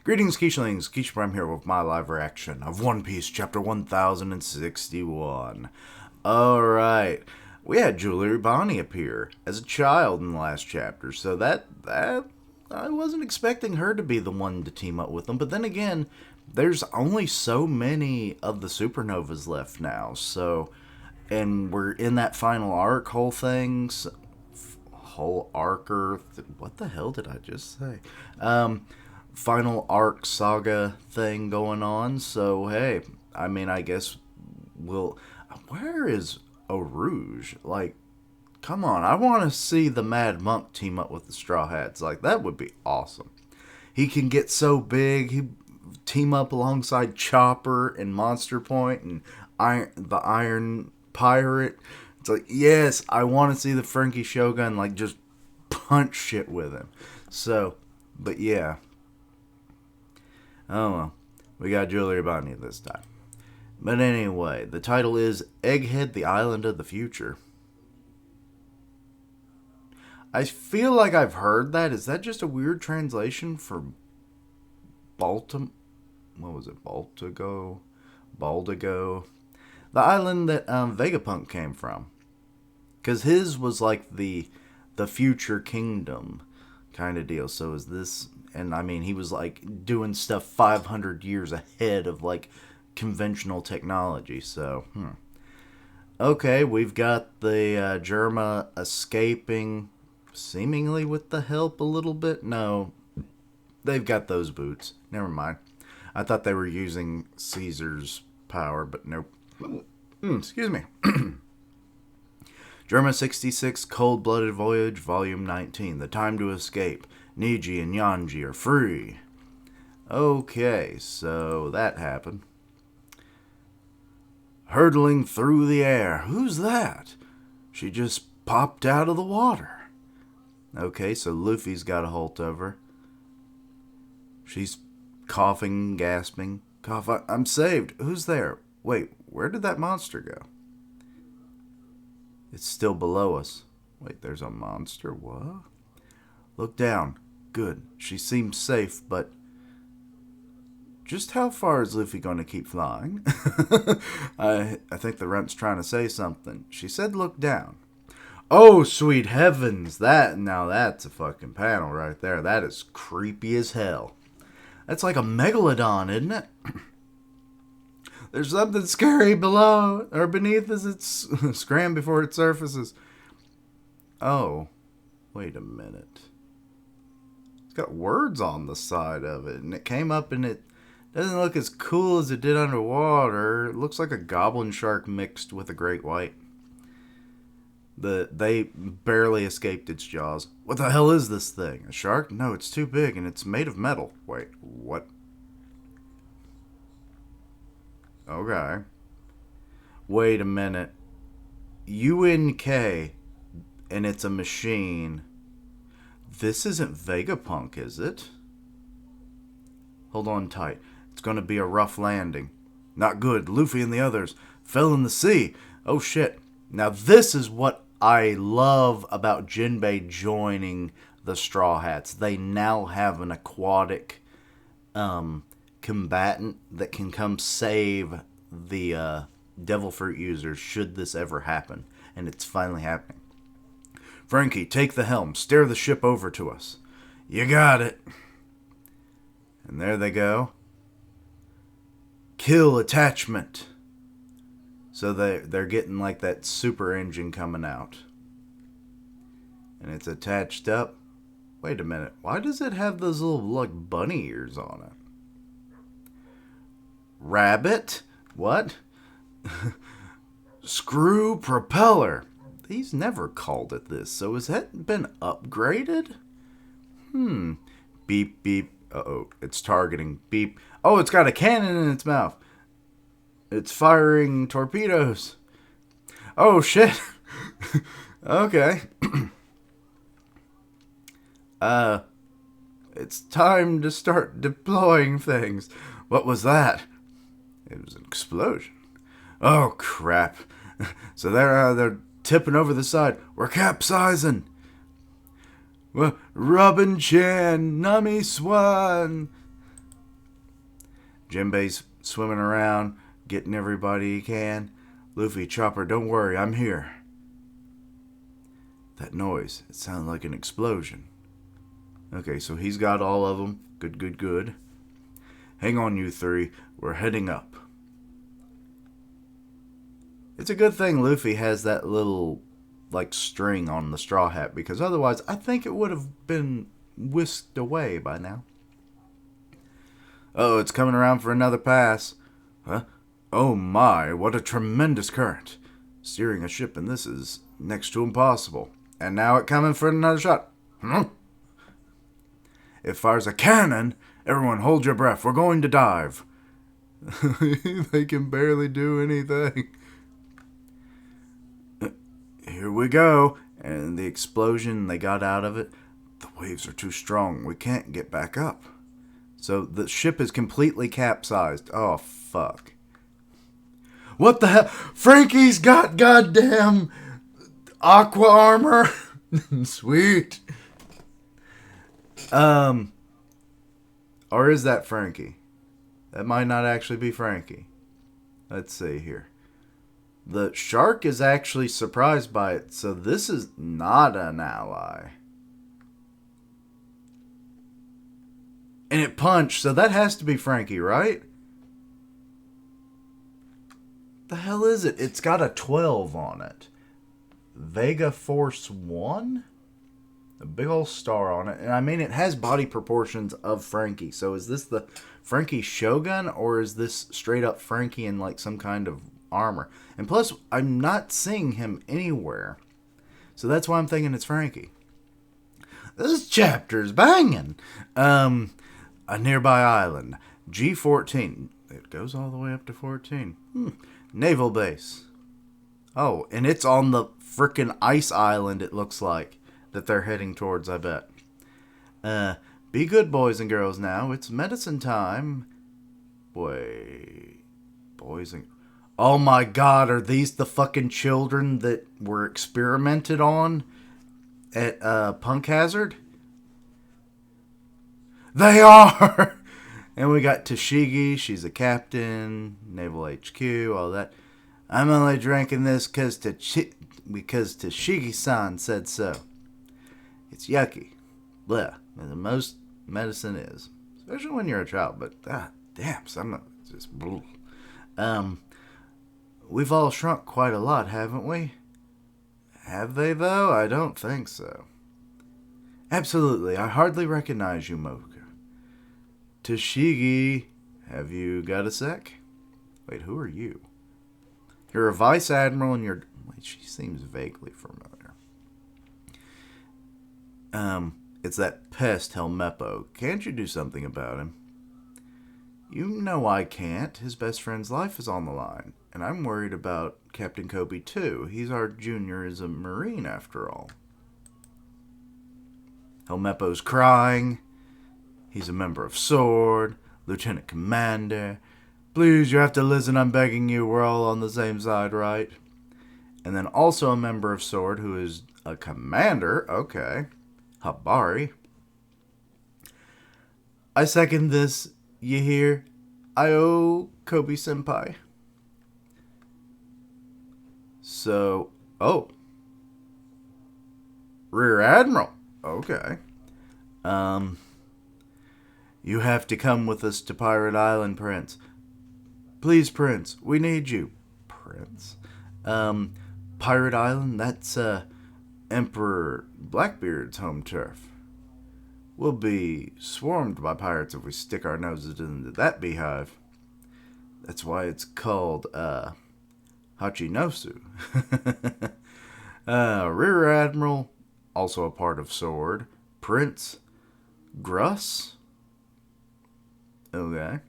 Greetings, Keishlings. Keisha Prime here with my live reaction of One Piece Chapter 1061. Alright, we had Julie Bonnie appear as a child in the last chapter, so that I wasn't expecting her to be the one to team up with them, but then again, there's only so many of the supernovas left now, so, and we're in that final arc whole things, whole arc, what the hell did I just say? Final arc saga thing going on. So hey, I mean, I guess we'll. Where is Eau Rouge? Like, come on! I want to see the Mad Monk team up with the Straw Hats. Like, that would be awesome. He can get so big. He team up alongside Chopper and Monster Point and the Iron Pirate. It's like, yes, I want to see the Frankie Shogun like just punch shit with him. So, but yeah. Oh well, we got Julia Bonnie this time. But anyway, the title is Egghead, the Island of the Future. I feel like I've heard that. Is that just a weird translation for Baltim? What was it? Baltigo? Baldigo? The island that Vegapunk came from. Because his was like the future kingdom kind of deal. So is this... And I mean, he was like doing stuff 500 years ahead of like conventional technology. So, okay, we've got the Germa escaping, seemingly with the help a little bit. No, they've got those boots. Never mind. I thought they were using Caesar's power, but nope. Excuse me. Germa 66 Cold-Blooded Voyage, Volume 19. The Time to Escape. Niji and Yanji are free. Okay, so that happened. Hurtling through the air. Who's that? She just popped out of the water. Okay, so Luffy's got a hold of her. She's coughing, gasping. I'm saved. Who's there? Wait, where did that monster go? It's still below us. Wait, there's a monster? What? Look down. Good. She seems safe, but just how far is Luffy going to keep flying? I think the runt's trying to say something. She said look down. Oh, sweet heavens. Now that's a fucking panel right there. That is creepy as hell. That's like a megalodon, isn't it? There's something scary below or beneath as it's scram before it surfaces. Oh, wait a minute. It's got words on the side of it, and it came up and it doesn't look as cool as it did underwater. It looks like a goblin shark mixed with a great white. They barely escaped its jaws. What the hell is this thing? A shark? No, it's too big and it's made of metal. Wait, what? Okay. Wait a minute. UNK, and it's a machine. This isn't Vegapunk, is it? Hold on tight. It's going to be a rough landing. Not good. Luffy and the others fell in the sea. Oh shit. Now this is what I love about Jinbei joining the Straw Hats. They now have an aquatic combatant that can come save the Devil Fruit users should this ever happen. And it's finally happening. Frankie, take the helm. Steer the ship over to us. You got it. And there they go. Kill attachment. So they're getting like that super engine coming out. And it's attached up. Wait a minute. Why does it have those little like bunny ears on it? Rabbit? What? Screw propeller. He's never called it this, so has that been upgraded? Beep, beep. Uh-oh, it's targeting. Beep. Oh, it's got a cannon in its mouth. It's firing torpedoes. Oh, shit. Okay. It's time to start deploying things. What was that? It was an explosion. Oh, crap. So they're tipping over the side. We're capsizing. Robin Chan, Nami Swan. Jinbei's swimming around, getting everybody he can. Luffy, Chopper, don't worry, I'm here. That noise, it sounded like an explosion. Okay, so he's got all of them. Good, good, good. Hang on, you three. We're heading up. It's a good thing Luffy has that little, like, string on the straw hat, because otherwise I think it would have been whisked away by now. Oh, it's coming around for another pass. Huh? Oh my, what a tremendous current. Steering a ship in this is next to impossible. And now it coming for another shot. It fires a cannon. Everyone hold your breath. We're going to dive. They can barely do anything. Here we go. And the explosion, they got out of it. The waves are too strong. We can't get back up. So the ship is completely capsized. Oh, fuck. What the hell? Frankie's got goddamn aqua armor. Sweet. Or is that Frankie? That might not actually be Frankie. Let's see here. The shark is actually surprised by it, so this is not an ally. And it punched, so that has to be Frankie, right? The hell is it? It's got a 12 on it. Vega Force 1? A big old star on it. And I mean, it has body proportions of Frankie. So is this the Frankie Shogun, or is this straight up Frankie in like some kind of armor? And plus, I'm not seeing him anywhere. So that's why I'm thinking it's Frankie. This chapter's banging. A nearby island. G14. It goes all the way up to 14. Naval base. Oh, and it's on the frickin' ice island, it looks like, that they're heading towards, I bet. Be good, boys and girls, now. It's medicine time. Wait. Boys and... Oh my god, are these the fucking children that were experimented on at Punk Hazard? They are! And we got Tashigi, she's a captain, Naval HQ, all that. I'm only drinking this because Tashigi-san said so. It's yucky. Blech. The most medicine is. Especially when you're a child, but damn, some just bleh. We've all shrunk quite a lot, haven't we? Have they, though? I don't think so. Absolutely, I hardly recognize you, Mocha. Tashigi, have you got a sec? Wait, who are you? You're a vice admiral and you're... Wait, she seems vaguely familiar. It's that pest Helmeppo. Can't you do something about him? You know I can't. His best friend's life is on the line. And I'm worried about Captain Kobe, too. He's our junior as a Marine, after all. Helmeppo's crying. He's a member of Sword, Lieutenant Commander. Please, you have to listen, I'm begging you. We're all on the same side, right? And then also a member of Sword who is a commander. Okay. Habari. I second this, you hear? I owe Kobe-senpai. So, oh. Rear Admiral. Okay. You have to come with us to Pirate Island, Prince. Please, Prince, we need you. Prince. Pirate Island, that's, Emperor Blackbeard's home turf. We'll be swarmed by pirates if we stick our noses into that beehive. That's why it's called, Hachinosu. Rear Admiral, also a part of Sword. Prince Gruss. Okay.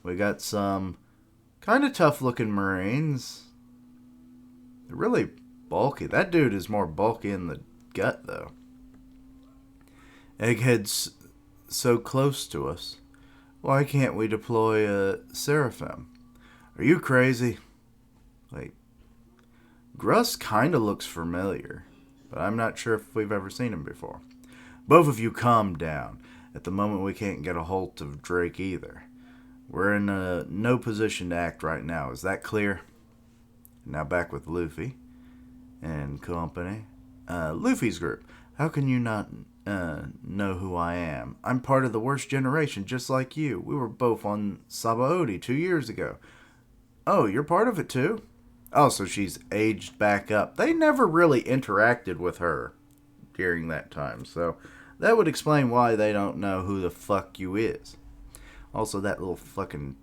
We got some kind of tough looking Marines. They're really bulky. That dude is more bulky in the gut, though. Egghead's so close to us. Why can't we deploy a Seraphim? Are you crazy? Wait. Gruss kind of looks familiar, but I'm not sure if we've ever seen him before. Both of you calm down. At the moment, we can't get a hold of Drake either. We're in no position to act right now. Is that clear? Now back with Luffy and company. Luffy's group. How can you not know who I am? I'm part of the worst generation, just like you. We were both on Sabaody 2 years ago. Oh, you're part of it too? Oh, so she's aged back up. They never really interacted with her during that time, so that would explain why they don't know who the fuck you is. Also, that little fucking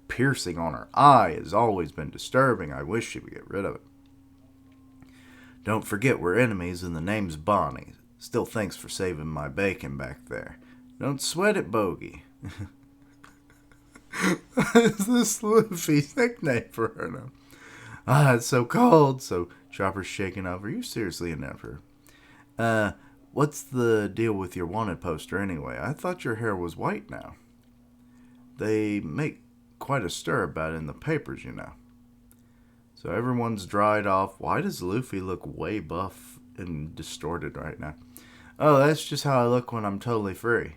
piercing on her eye has always been disturbing. I wish she would get rid of it. Don't forget we're enemies and the name's Bonnie. Still thanks for saving my bacon back there. Don't sweat it, Bogey. Is this Luffy's nickname for her now? Ah, it's so cold. So Chopper's shaking off. Are you seriously an emperor? What's the deal with your wanted poster anyway? I thought your hair was white now. They make quite a stir about it in the papers, you know. So everyone's dried off. Why does Luffy look way buff and distorted right now? Oh, that's just how I look when I'm totally free.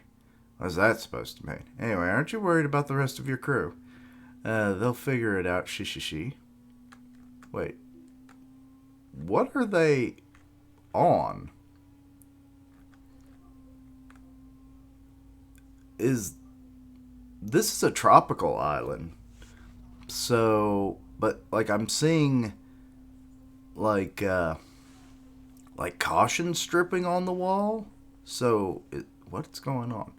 What's that supposed to mean? Anyway, aren't you worried about the rest of your crew? They'll figure it out, she. Wait. What are they on? This is a tropical island. So, but like I'm seeing like caution stripping on the wall. So, what's going on?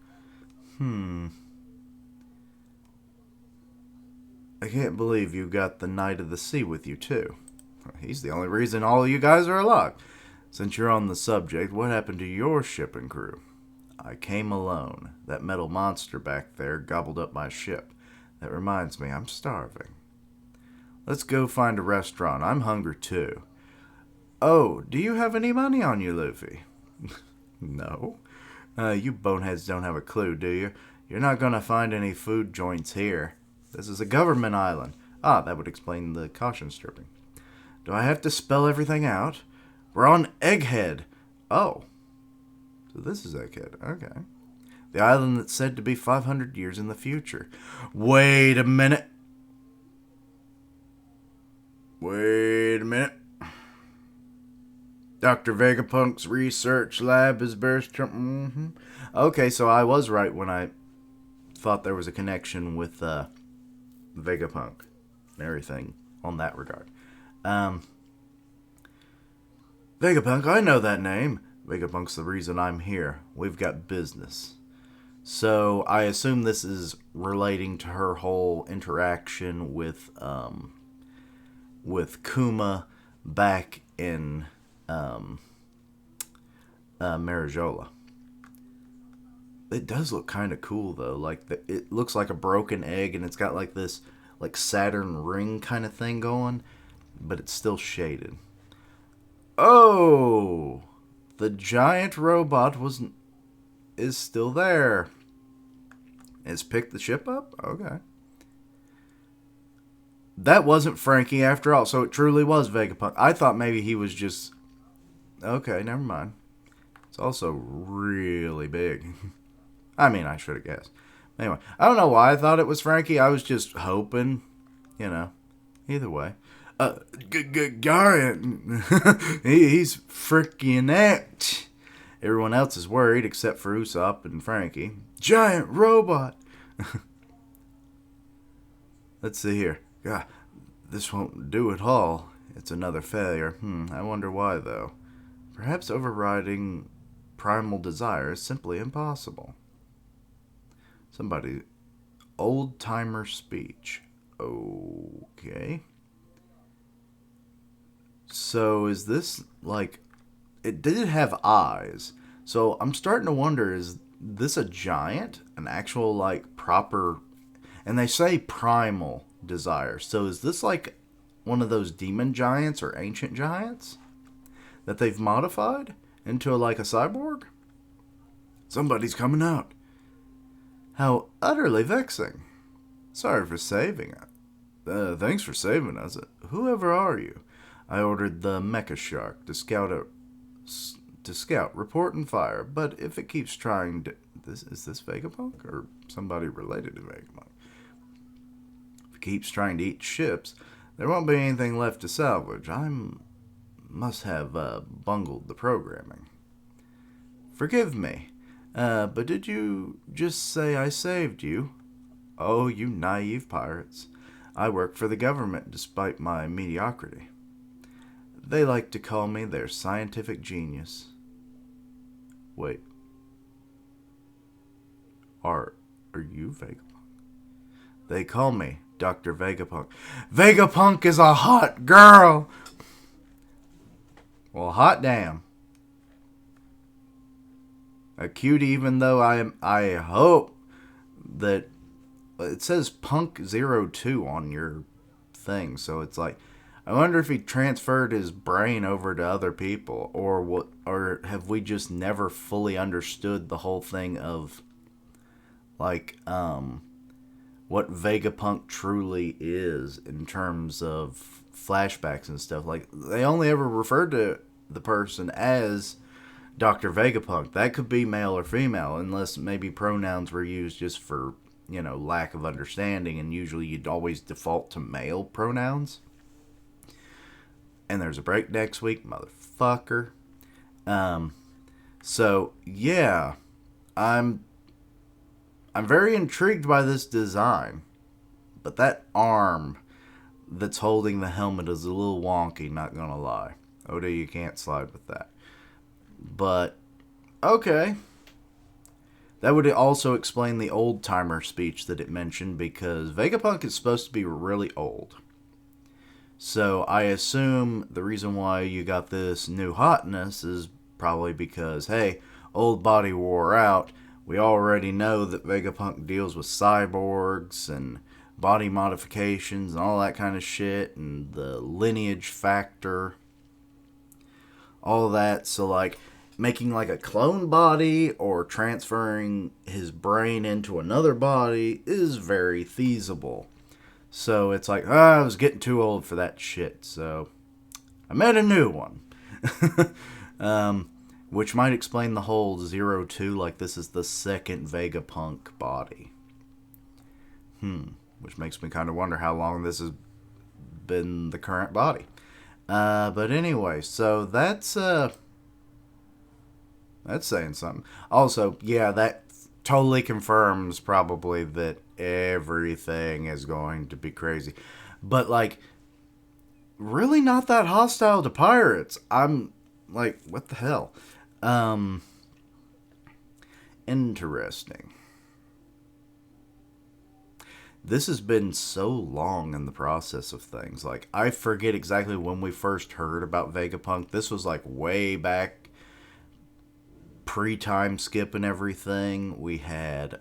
I can't believe you got the Knight of the Sea with you too. He's the only reason all of you guys are alive. Since you're on the subject, what happened to your ship and crew? I came alone. That metal monster back there gobbled up my ship. That reminds me, I'm starving. Let's go find a restaurant. I'm hungry too. Oh, do you have any money on you, Luffy? No. You boneheads don't have a clue, do you? You're not gonna find any food joints here. This is a government island. Ah, that would explain the caution stripping. Do I have to spell everything out? We're on Egghead. Oh. So this is Egghead. Okay. The island that's said to be 500 years in the future. Wait a minute. Dr. Vegapunk's research lab is burst. Okay, so I was right when I thought there was a connection with Vegapunk and everything on that regard. Vegapunk, I know that name. Vegapunk's the reason I'm here. We've got business. So I assume this is relating to her whole interaction with Kuma back in Marijola. It does look kind of cool though. Like it looks like a broken egg, and it's got like this like Saturn ring kind of thing going, but it's still shaded. Oh, the giant robot is still there. It's picked the ship up? Okay. That wasn't Frankie after all, so it truly was Vegapunk. I thought maybe he was just... Okay, never mind. It's also really big. I mean, I should have guessed. Anyway, I don't know why I thought it was Frankie. I was just hoping, you know. Either way. Giant. He's freaking it. Everyone else is worried except for Usopp and Frankie. Giant robot. Let's see here. God, this won't do at all. It's another failure. I wonder why, though. Perhaps overriding primal desire is simply impossible. Somebody... Old-timer speech. Okay. So, is this, like... It did have eyes. So, I'm starting to wonder, is this a giant? An actual, like, proper... And they say primal desire. So, is this, like, one of those demon giants or ancient giants that they've modified into, like, a cyborg? Somebody's coming out. How utterly vexing. Sorry for saving it. Thanks for saving us. Whoever are you? I ordered the Mecha Shark to scout, report, and fire. But if it keeps trying to... Is this Vegapunk? Or somebody related to Vegapunk? keeps trying to eat ships, there won't be anything left to salvage. I must have bungled the programming. Forgive me, but did you just say I saved you? Oh, you naive pirates. I work for the government despite my mediocrity. They like to call me their scientific genius. Wait. Are you Vegapunk? They call me Dr. Vegapunk. Vegapunk is a hot girl! Well, hot damn. A cutie, even though I hope that it says Punk02 on your thing, so it's like, I wonder if he transferred his brain over to other people, or have we just never fully understood the whole thing of like what Vegapunk truly is in terms of flashbacks and stuff. Like, they only ever referred to the person as Dr. Vegapunk. That could be male or female, unless maybe pronouns were used just for, lack of understanding, and usually you'd always default to male pronouns. And there's a break next week, motherfucker. So yeah, I'm very intrigued by this design, but that arm that's holding the helmet is a little wonky, not gonna lie. Oda, you can't slide with that. But okay. That would also explain the old timer speech that it mentioned, because Vegapunk is supposed to be really old. So I assume the reason why you got this new hotness is probably because, hey, old body wore out. We already know that Vegapunk deals with cyborgs and body modifications and all that kind of shit, and the lineage factor, all of that. So, like, making like a clone body or transferring his brain into another body is very feasible. So it's like, I was getting too old for that shit, so I made a new one. Which might explain the whole 02, like this is the second Vegapunk body. Which makes me kind of wonder how long this has been the current body. But anyway, so that's saying something. Also, yeah, that totally confirms probably that everything is going to be crazy. But, like, really not that hostile to pirates. I'm like, what the hell? Interesting. This has been so long in the process of things. Like, I forget exactly when we first heard about Vegapunk. This was, like, way back pre-time skip and everything. We had,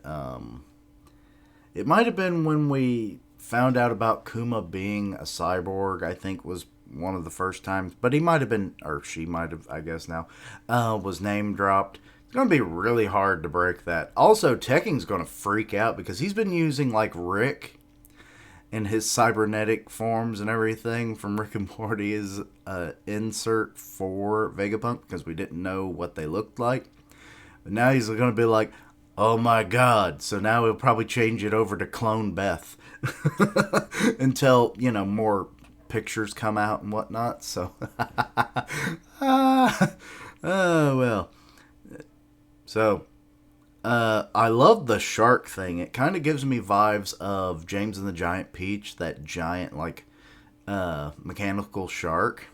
it might have been when we found out about Kuma being a cyborg, I think was one of the first times. But he might have been, or she might have, I guess now, was name dropped. It's going to be really hard to break that. Also, Tekken's going to freak out because he's been using, like, Rick in his cybernetic forms and everything from Rick and Morty as insert for Vegapunk because we didn't know what they looked like. But now he's going to be like, oh my god. So now he'll probably change it over to Clone Beth until, more pictures come out and whatnot. So, oh well. So, I love the shark thing. It kind of gives me vibes of James and the Giant Peach, that giant, like, mechanical shark.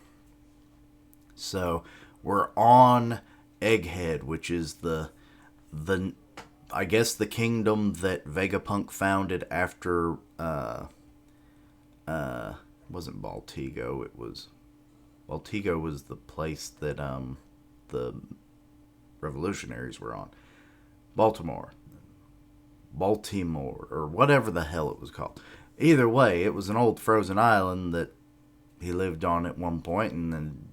So, we're on Egghead, which is the I guess the kingdom that Vegapunk founded after, wasn't Baltigo, Baltigo was the place that, the revolutionaries were on. Baltimore, or whatever the hell it was called. Either way, it was an old frozen island that he lived on at one point and then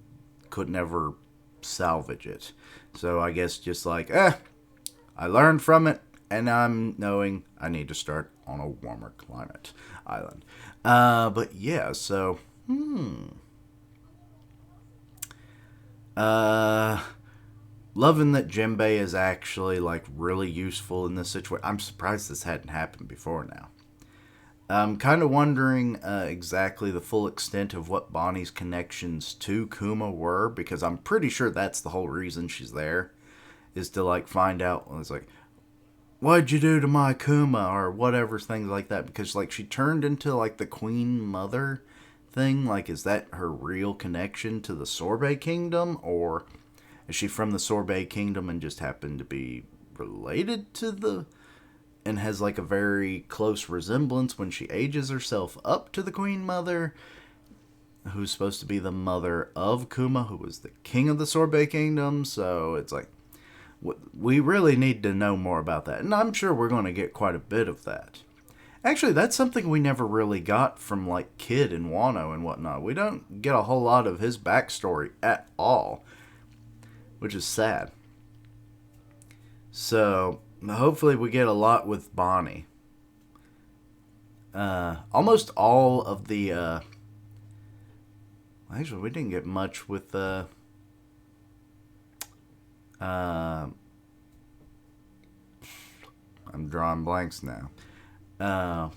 could never salvage it. So I guess just like, I learned from it, and I'm knowing I need to start on a warmer climate island. But yeah, so, loving that Jinbei is actually, like, really useful in this situation. I'm surprised this hadn't happened before now. I'm kind of wondering exactly the full extent of what Bonnie's connections to Kuma were, because I'm pretty sure that's the whole reason she's there, is to like find out. It's like, what'd you do to my Kuma or whatever, things like that, because like she turned into like the Queen Mother thing. Like, is that her real connection to the Sorbet Kingdom, or is she from the Sorbet Kingdom and just happened to be related to the and has like a very close resemblance when she ages herself up to the Queen Mother, who's supposed to be the mother of Kuma, who was the king of the Sorbet Kingdom. So it's like, we really need to know more about that. And I'm sure we're going to get quite a bit of that. Actually, that's something we never really got from like Kid and Wano and whatnot. We don't get a whole lot of his backstory at all, which is sad. So hopefully we get a lot with Bonnie. Almost all of the actually we didn't get much with I'm drawing blanks now. uh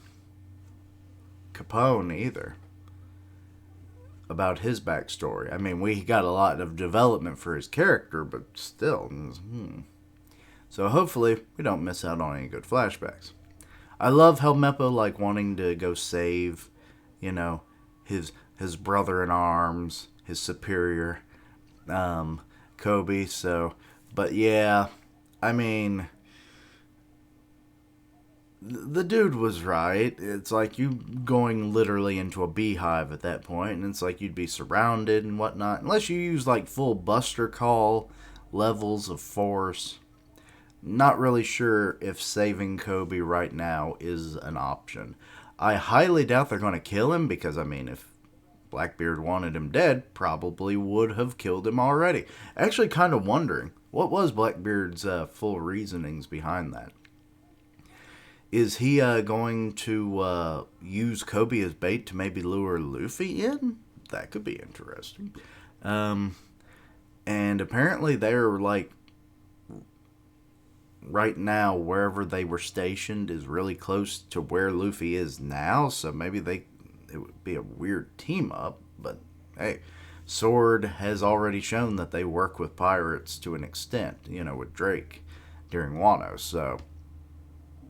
Capone either, about his backstory. I mean, we got a lot of development for his character, but still. So hopefully we don't miss out on any good flashbacks. I love how Meppo like wanting to go save, you know, his brother in arms, his superior, Kobe. So, but yeah, I mean, the dude was right. It's like you going literally into a beehive at that point, and it's like you'd be surrounded and whatnot, unless you use like full Buster Call levels of force. Not really sure if saving Kobe right now is an option. I highly doubt they're going to kill him, because, I mean, if Blackbeard wanted him dead, probably would have killed him already. Actually, kind of wondering, what was Blackbeard's full reasonings behind that? Is he going to use Kobe as bait to maybe lure Luffy in? That could be interesting. And apparently they're like, right now, wherever they were stationed is really close to where Luffy is now, so maybe it would be a weird team up, but hey, Sword has already shown that they work with pirates to an extent, with Drake during Wano, so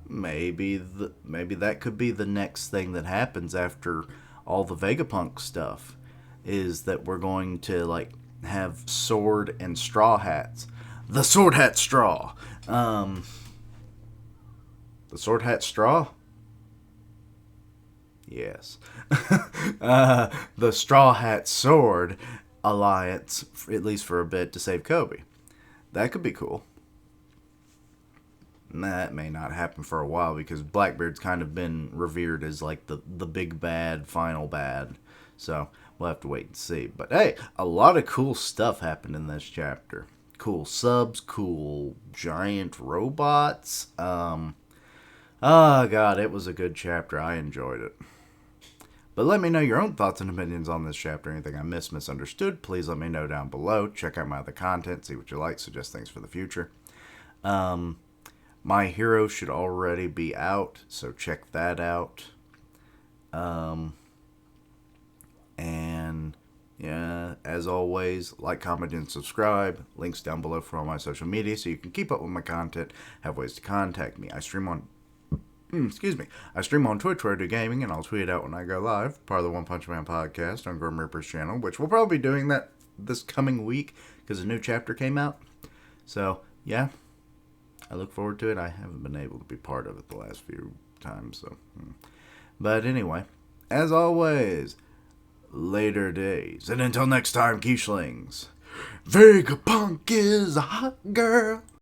maybe that could be the next thing that happens after all the Vegapunk stuff, is that we're going to like have Sword and Straw Hats. The Sword Hat Straw. The Sword Hat Straw? Yes. The Straw Hat Sword Alliance, at least for a bit, to save Kobe. That could be cool. That may not happen for a while, because Blackbeard's kind of been revered as like the big bad, final bad. So we'll have to wait and see. But hey, a lot of cool stuff happened in this chapter. Cool subs, cool giant robots. Oh god, it was a good chapter. I enjoyed it. But let me know your own thoughts and opinions on this chapter. Anything I misunderstood, please let me know down below. Check out my other content, see what you like, suggest things for the future. My Hero should already be out, so check that out. And yeah, as always, like, comment, and subscribe. Links down below for all my social media, so you can keep up with my content, have ways to contact me. I stream on Twitch where I do gaming, and I'll tweet it out when I go live. Part of the One Punch Man podcast on Grim Reaper's channel, which we'll probably be doing that this coming week because a new chapter came out. So yeah, I look forward to it. I haven't been able to be part of it the last few times, so. But anyway, as always, later days. And until next time, Keishlings, Vegapunk is a hot girl.